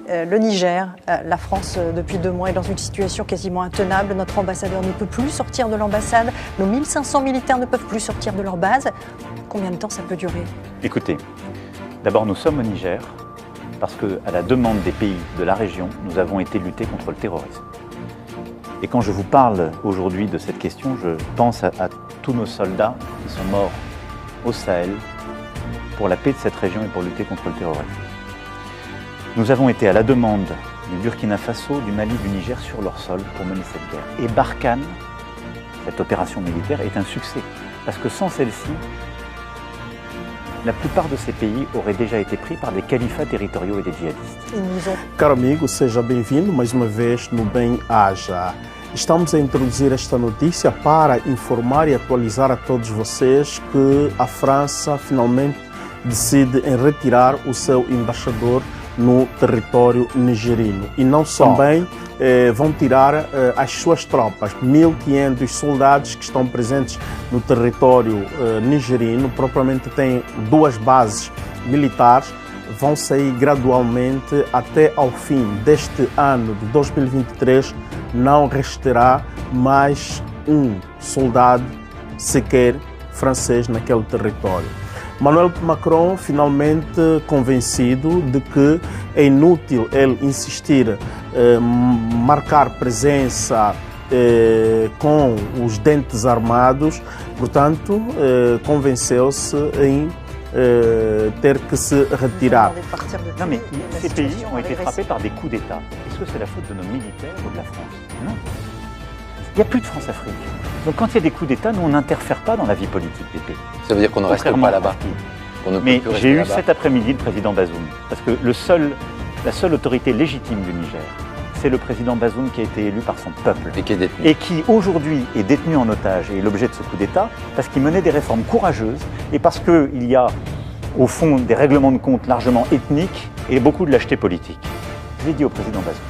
le Niger, la France, depuis 2 mois, est dans une situation quasiment intenable. Notre ambassadeur ne peut plus sortir de l'ambassade. Nos 1500 militaires ne peuvent plus sortir de leur base. Combien de temps ça peut durer? Écoutez, d'abord nous sommes au Niger parce qu'à la demande des pays de la région, nous avons été lutter contre le terrorisme. Et quand je vous parle aujourd'hui de cette question, je pense à tous nos soldats qui sont morts au Sahel pour la paix de cette région et pour lutter contre le terrorisme. Nous avons été à la demande du Burkina Faso, du Mali, du Niger sur leur sol pour mener cette guerre. Et Barkhane, cette opération militaire, est un succès. Parce que sans celle-ci, la plupart de ces pays auraient déjà été pris par des califats territoriaux et des djihadistes. Caro amigo, seja bem-vindo mais uma vez no Bem Haja. Estamos a introduzir esta notícia para informar e atualizar a todos vocês que a França finalmente decide em retirar o seu embaixador no território nigerino. E não só também vão tirar as suas tropas, 1500 soldados que estão presentes no território nigerino, propriamente tem 2 bases militares, vão sair gradualmente até ao fim deste ano de 2023, não restará mais um soldado sequer francês naquele território. Emmanuel Macron finalmente convencido de que é inútil ele insistir, marcar presença com os dentes armados, portanto convenceu-se em ter que se retirar. Non mais ces pays ont été frappés par des coups d'État. Est-ce que c'est la faute de nos militaires ou de la France? Non. Il n'y a plus de France-Afrique. Donc quand il y a des coups d'État, nous on n'interfère pas dans la vie politique des pays. Ça veut dire qu'on ne reste pas là-bas. Mais j'ai eu cet après-midi le président Bazoum. Parce que la seule autorité légitime du Niger, c'est le président Bazoum qui a été élu par son peuple. Et qui est détenu. Et qui aujourd'hui est détenu en otage et est l'objet de ce coup d'État parce qu'il menait des réformes courageuses et parce qu'il y a au fond des règlements de compte largement ethniques et beaucoup de lâcheté politique. Je l'ai dit au président Bazoum.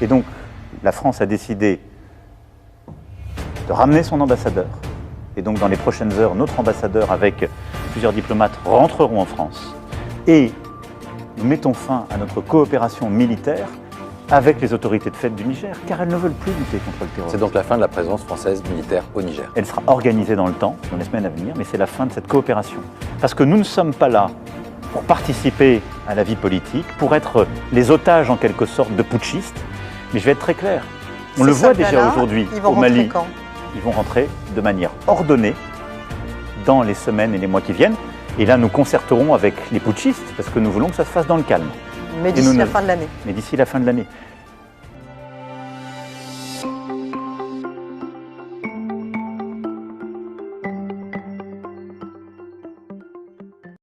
Et donc la France a décidé de ramener son ambassadeur. Et donc dans les prochaines heures, notre ambassadeur avec plusieurs diplomates rentreront en France. Et nous mettons fin à notre coopération militaire avec les autorités de fait du Niger, car elles ne veulent plus lutter contre le terrorisme. C'est donc la fin de la présence française militaire au Niger. Elle sera organisée dans le temps, dans les semaines à venir, mais c'est la fin de cette coopération. Parce que nous ne sommes pas là pour participer à la vie politique, pour être les otages en quelque sorte de putschistes, mais je vais être très clair. On le voit déjà aujourd'hui au Mali. Ils vont rentrer de manière ordonnée dans les semaines et les mois qui viennent. Et là, nous concerterons avec les putschistes, parce que nous voulons que ça se fasse dans le calme. Mais d'ici la fin de l'année. Mais d'ici la fin de l'année.